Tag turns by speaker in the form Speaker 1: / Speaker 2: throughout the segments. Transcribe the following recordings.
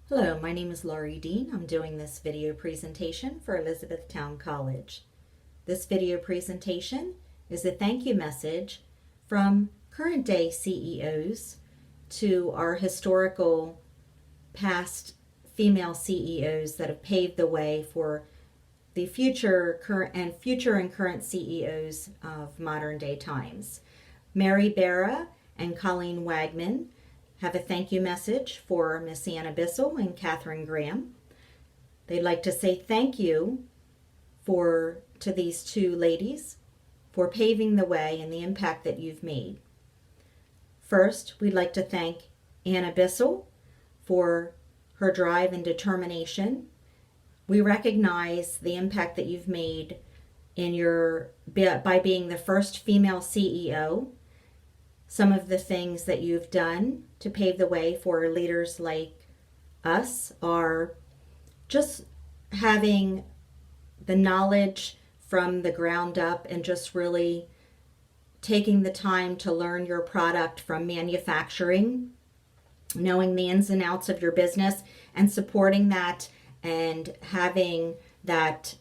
Speaker 1: Hello, my name is Laurie Dean. I'm doing this video presentation for Elizabethtown College. This video presentation is a thank you message from current day CEOs to our historical past female CEOs that have paved the way for the future and current CEOs of modern day times. Mary Barra and Colleen Wagman have a thank you message for Miss Anna Bissell and Catherine Graham. They'd like to say thank you to these two ladies for paving the way and the impact that you've made. First, we'd like to thank Anna Bissell for her drive and determination. We recognize the impact that you've made by being the first female CEO. Some of the things that you've done to pave the way for leaders like us are just having the knowledge from the ground up and just really taking the time to learn your product from manufacturing, knowing the ins and outs of your business and supporting that and having that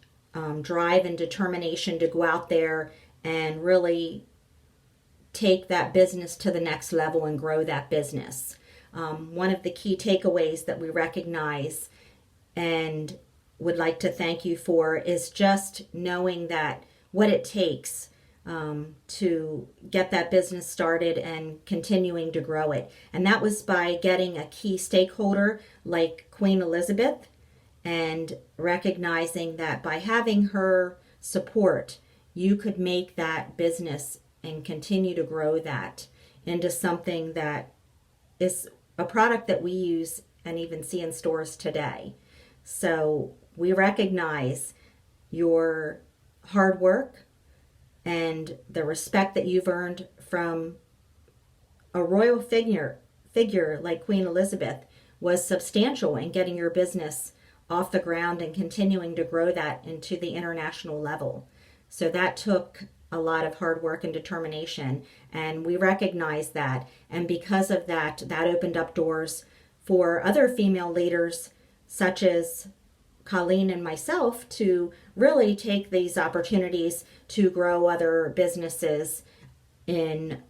Speaker 1: drive and determination to go out there and really take that business to the next level and grow that business. One of the key takeaways that we recognize and would like to thank you for is just knowing that what it takes to get that business started and continuing to grow it. And that was by getting a key stakeholder like Queen Elizabeth and recognizing that by having her support, you could make that business and continue to grow that into something that is a product that we use and even see in stores today. So we recognize your hard work and the respect that you've earned from a royal figure like Queen Elizabeth was substantial in getting your business off the ground and continuing to grow that into the international level. So that took a lot of hard work and determination, and we recognize that. And because of that, that opened up doors for other female leaders such as Colleen and myself to really take these opportunities to grow other businesses in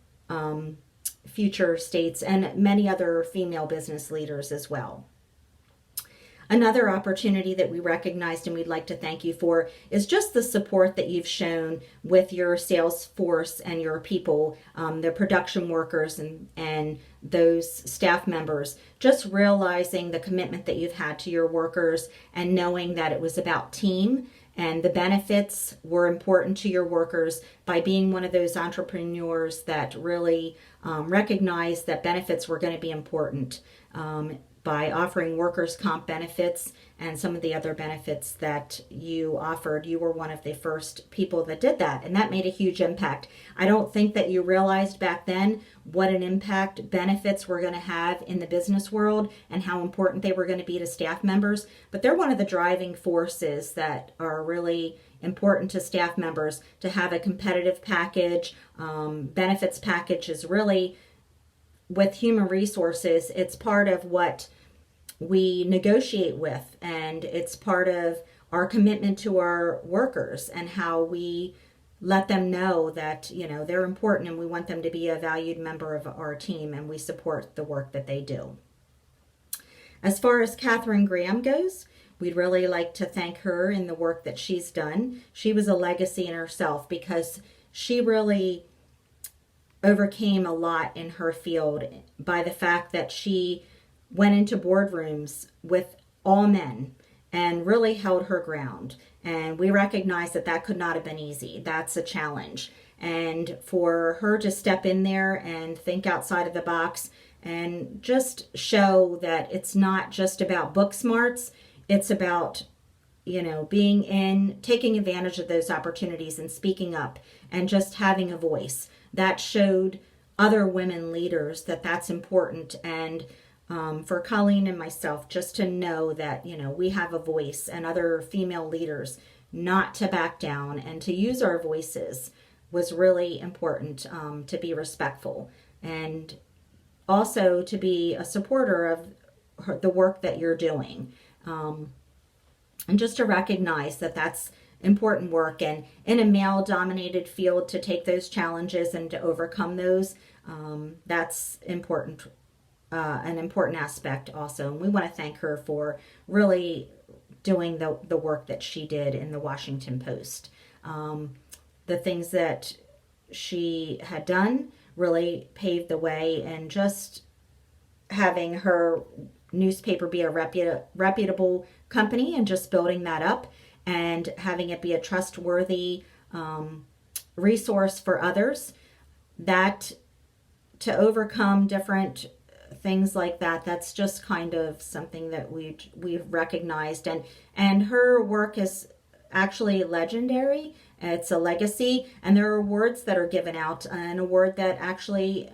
Speaker 1: future states and many other female business leaders as well. Another opportunity that we recognized and we'd like to thank you for is just the support that you've shown with your sales force and your people, the production workers and those staff members, just realizing the commitment that you've had to your workers and knowing that it was about team and the benefits were important to your workers by being one of those entrepreneurs that really recognized that benefits were going to be important. By offering workers' comp benefits and some of the other benefits that you offered. You were one of the first people that did that, and that made a huge impact. I don't think that you realized back then what an impact benefits were going to have in the business world and how important they were going to be to staff members, but they're one of the driving forces that are really important to staff members to have a competitive package. Benefits package is really, with human resources, it's part of what we negotiate with, and it's part of our commitment to our workers and how we let them know that they're important and we want them to be a valued member of our team and we support the work that they do. As far as Catherine Graham goes, we'd really like to thank her in the work that she's done. She was a legacy in herself because she really overcame a lot in her field by the fact that she went into boardrooms with all men and really held her ground. And we recognize that that could not have been easy. That's a challenge. And for her to step in there and think outside of the box and just show that it's not just about book smarts, it's about taking advantage of those opportunities and speaking up and just having a voice. That showed other women leaders that that's important. And for Colleen and myself, just to know that, we have a voice, and other female leaders not to back down and to use our voices was really important, to be respectful and also to be a supporter of the work that you're doing. And just to recognize that that's important work, and in a male dominated field, to take those challenges and to overcome those, that's important, an important aspect also. And we want to thank her for really doing the work that she did in the Washington Post. The things that she had done really paved the way, and just having her newspaper be a reputable company and just building that up and having it be a trustworthy resource for others, that to overcome different things like that, that's just kind of something that we've recognized, and her work is actually legendary. It's a legacy, and there are awards that are given out. An award that actually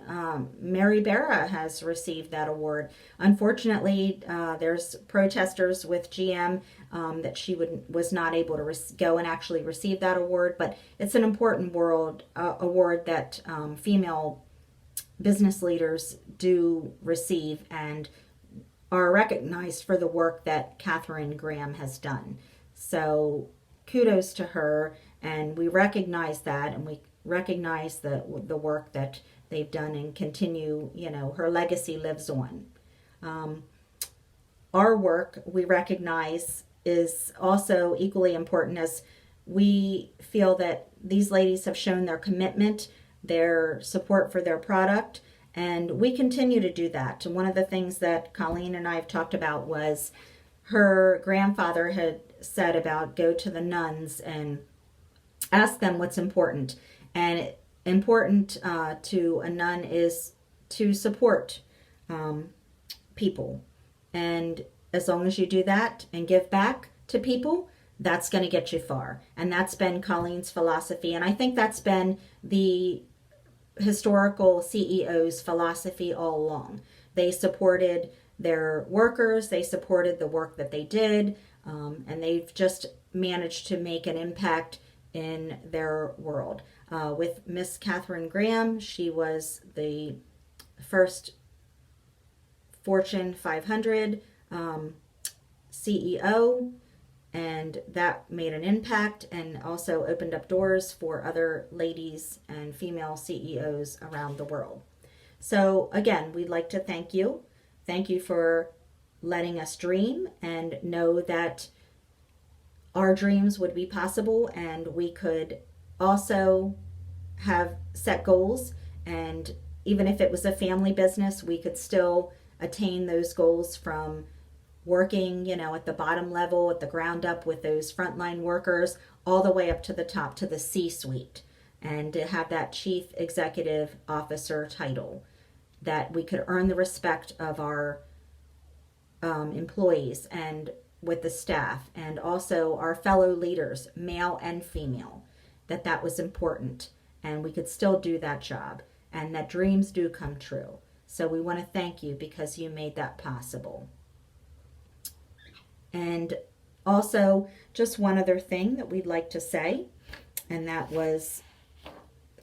Speaker 1: Mary Barra has received that award. Unfortunately, there's protesters with GM that she was not able to go and actually receive that award. But it's an important award that female business leaders do receive and are recognized for the work that Katharine Graham has done. So kudos to her, and we recognize that, and we recognize the work that they've done and continue, her legacy lives on. Our work, we recognize, is also equally important, as we feel that these ladies have shown their commitment, their support for their product, and we continue to do that. And one of the things that Colleen and I have talked about was her grandfather had said about go to the nuns and ask them what's important. And important to a nun is to support people. And as long as you do that and give back to people, that's going to get you far. And that's been Colleen's philosophy. And I think that's been the historical CEO's philosophy all along. They supported their workers, they supported the work that they did, and they've just managed to make an impact in their world. With Miss Katharine Graham, she was the first Fortune 500 CEO, and that made an impact and also opened up doors for other ladies and female CEOs around the world. So again, we'd like to thank you. Thank you for letting us dream and know that our dreams would be possible, and we could also have set goals, and even if it was a family business, we could still attain those goals from working, at the bottom level, at the ground up with those frontline workers, all the way up to the top, to the C-suite, and to have that chief executive officer title, that we could earn the respect of our employees and with the staff, and also our fellow leaders, male and female, that was important, and we could still do that job, and that dreams do come true. So we want to thank you because you made that possible. And also, just one other thing that we'd like to say, and that was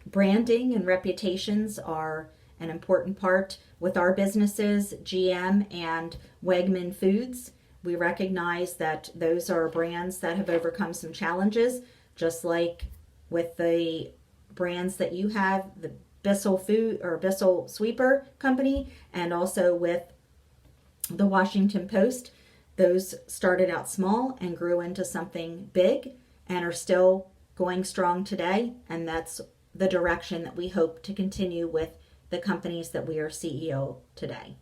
Speaker 1: branding and reputations are an important part with our businesses, GM and Wegman Foods. We recognize that those are brands that have overcome some challenges, just like with the brands that you have, the Bissell Food or Bissell Sweeper Company, and also with the Washington Post. Those started out small and grew into something big and are still going strong today, and that's the direction that we hope to continue with the companies that we are CEO today.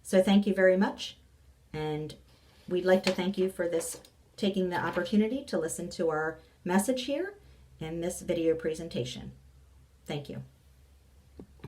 Speaker 1: So thank you very much, and we'd like to thank you for taking the opportunity to listen to our message here in this video presentation. Thank you.